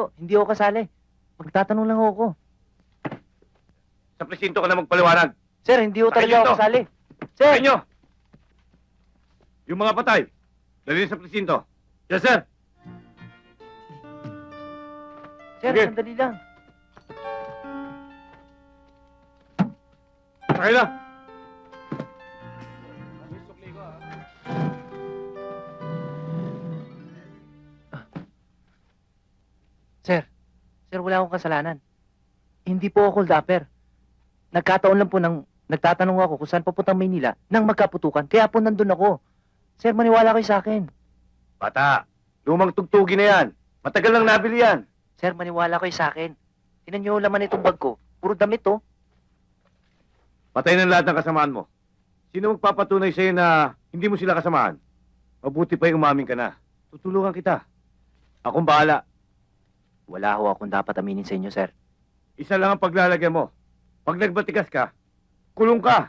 ho. Hindi ako kasali. Magtatanong lang ho ako. Sa presinto ka na magpaliwanag. Sir, hindi ho talaga Pakinggan ako to. kasali. Sir! Sa inyo! Yung mga patay, dali sa presinto. Yes, sir. Sir, Sige. sandali lang. Sakay na. Sir, sir, wala akong kasalanan. Hindi po ako hold-upper. Nagkataon lang po nang nagtatanong ako kung saan papuntang Maynila nang magkaputukan. Kaya po nandun ako. Sir, maniwala kayo sa akin. Bata, lumang tugtugi na yan. Matagal lang nabili yan. Sir, maniwala kayo sa akin. Tinan niyo yung laman itong bag ko. Puro damit to. Patay ng lahat ng kasamaan mo. Sino magpapatunay sa'yo na hindi mo sila kasamaan? Mabuti pa yung umamin ka na. Tutulungan kita. Akong bahala. Wala ho akong dapat aminin sa inyo, sir. Isa lang ang paglalagay mo. Pag nagbatigas ka, kulong ka.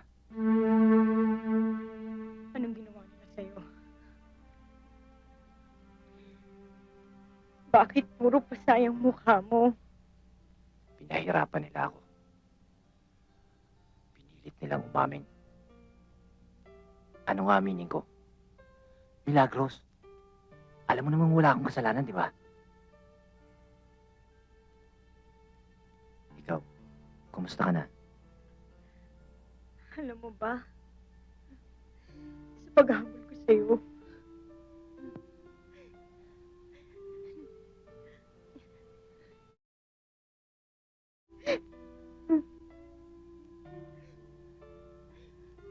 Anong ginawa nila sa'yo? Bakit puro pasayang mukha mo? Pinahirapan nila ako. Pinilit nilang umamin. Ano nga aminin ko? Milagros. Alam mo namang wala akong kasalanan, di ba? Ikaw, kumusta ka na? Alam mo ba? Sa paghahabol ko sa'yo,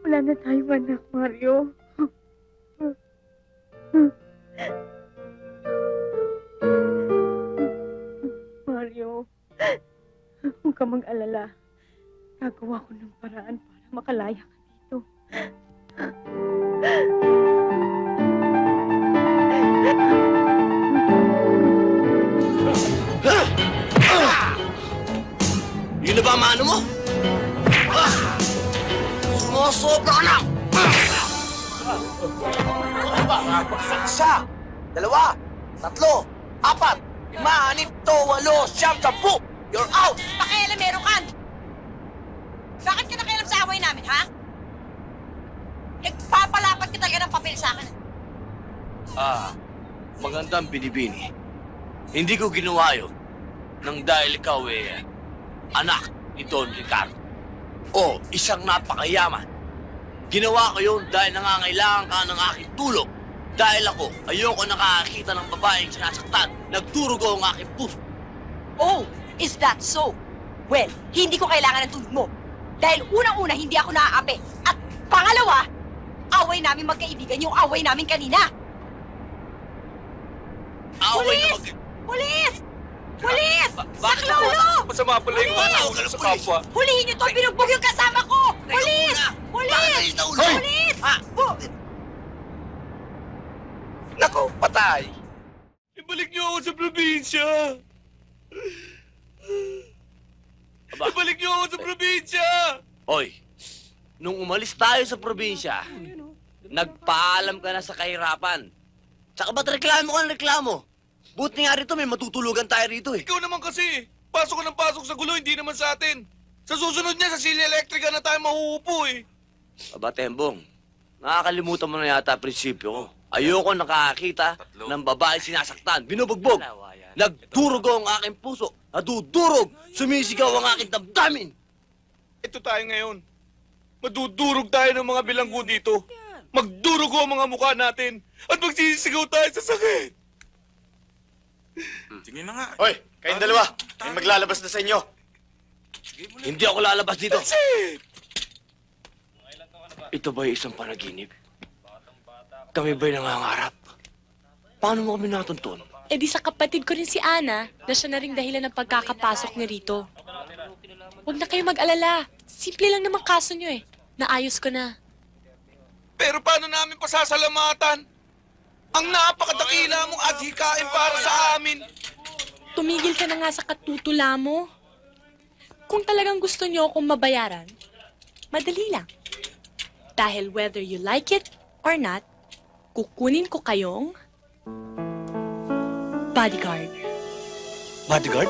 wala na tayong anak, Mario. Mario, huwag ka mag-alala. Gagawa ko ng paraan para makalaya ka dito. Yun na ba ang mano mo? Sumusobra ka na! Isa, dalawa, tatlo, apat, lima, anim, to, walo, siyam, sampu! You're out! Pakialam meron kan! Bakit ka nakialam sa away namin, ha? Nagpapalapat ka talaga ng papel sa akin. Magandang binibini. Hindi ko ginawa yun nang dahil ikaw anak ni Don Ricardo. O isang napakayaman. Ginawa ko yun dahil nangangailangan ka ng aking tulong. Dahil ako, ayoko nakakita ng babaeng sinasaktan. Nagturugo ang aking puso. Oh, is that so? Well, hindi ko kailangan ng tulong mo. Dahil unang-una, hindi ako naaapi. At pangalawa, away namin magkaibigan yung away namin kanina. Away na Pulis! Pulis! Pulis! Bakit Saklolo! Masama pala yung mga sa kapwa. Hulihin niyo to! Binugbog yung kasama ko! Pulis! Pulis! Hoy! Pulis! Nako, patay! Ibalik niyo ako sa probinsya! Ibalik niyo ako sa probinsya! Hoy, nung umalis tayo sa probinsya, nagpaalam ka na sa kahirapan. Tsaka ba't reklamo ka ng reklamo? Buti nga rito, may matutulugan tayo rito eh. Ikaw naman kasi. Pasok ka ng pasok sa gulo, hindi naman sa atin. Sa susunod niya, sa Silya Electrica na tayo mahuupo eh. Aba, Tembong, nakakalimutan mo na yata ang prinsipyo ko. Ayoko nakakita ng babae sinasaktan, binubugbog. Nagdurugo ang aking puso, nadudurog, sumisigaw ang aking damdamin. Ito tayo ngayon. Madudurog tayo ng mga bilanggo dito. Magdurugo ang mga mukha natin. At magsisigaw tayo sa sakit. Sige na nga. Hoy, kayong dalawa. May maglalabas na sa inyo. Hindi ako lalabas dito. That's it! Ito ba'y isang panaginip? Kami ba'y nangangarap? Paano mo kami natuntun? Eh di sa kapatid ko rin si Ana na siya na rin dahilan ng pagkakapasok niya rito. Huwag na kayo mag-alala. Simple lang naman kaso niyo eh. Naayos ko na. Pero paano namin pasasalamatan? Ang napakadakila mong adhikain para sa amin. Tumigil ka na nga sa katutula mo. Kung talagang gusto niyo akong mabayaran, madali lang. Dahil whether you like it or not, kukunin ko kayong bodyguard. Bodyguard?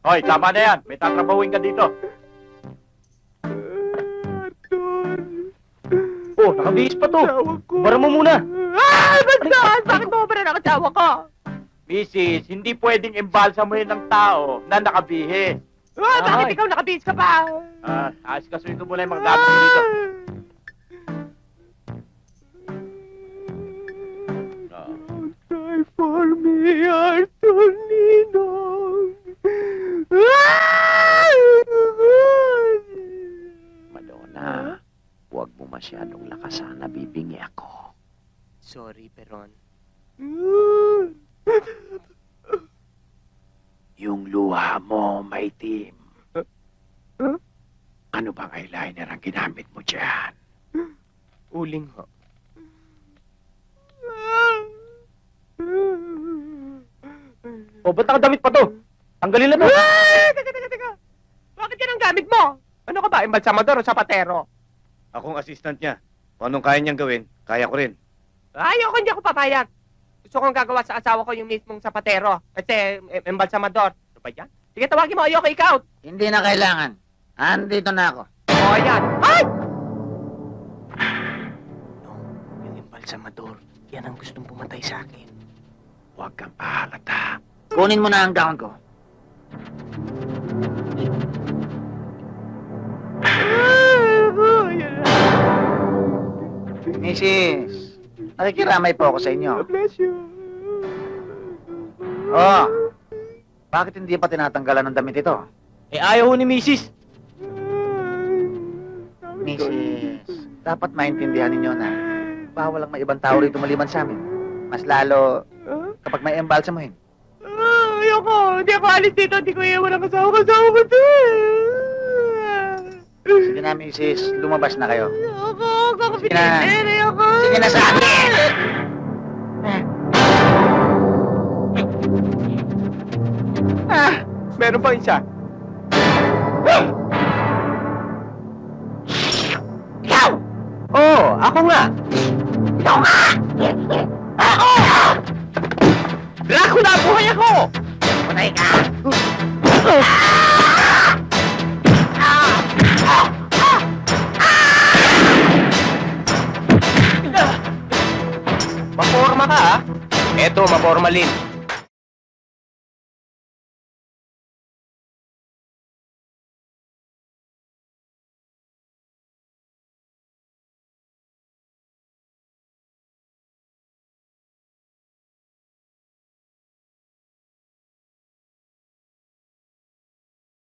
Hoy, tama na yan. May tatrabahuin ka dito. Oh, nakabihis pa to. Bara mo muna. Bakit mo ba na nakasawa ko? Mrs., hindi pwedeng embalsamuhin ng tao na nakabihis. Bakit ikaw nakabihis ka pa? Kasuhin mo muna yung mga gamit mo dito. Die for me, Arthur Ninong. Madonna, huwag mo masyadong lakasan, nabibingi ako. Sorry, Peron. Yung luha mo, maitim. Ano bang eyeliner ang ginamit mo dyan? Uling ho. O, ba't nakadamit pa to? Tanggalin na to. Teka. Bakit yan ang gamit mo? Ano ka ba, embalsamador o sapatero? Akong assistant niya. Kung anong kaya niyang gawin, kaya ko rin. Ayoko, hindi ako papayag. Gusto kong gagawa sa asawa ko yung mismong sapatero. Kasi, embalsamador. Ano ba yan? Sige, tawagin mo, ayoko ikaw. Hindi na kailangan. Andito na ako. O, yan. Ay! Yung embalsamador, yan ang gustong pumatay sa akin. Huwag kang pahalata. Kunin mo na ang gown ko. Mrs., nakikiramay po ako sa inyo. Bless you. Oh, bakit hindi pa tinatanggalan ng damit ito? Eh, ayaw ho ni Mrs. Mrs., dapat maintindihan ninyo na bawal ang may ibang tao rito maliban sa amin. Mas lalo kapag may embalsamuhin. Ayoko. Hindi ako alis dito. Hindi ko iiwan ang kasama ko to. Sige na, Mrs., lumabas na kayo. Ayoko. Sige na. Ayoko. Sige na sa akin! Meron pa isa. Ikaw! Oh, ako nga. Ikaw nga! Ako! Dracula, buhay ako! Patay ka! Maporma ka, ha? Eto, mapormalin.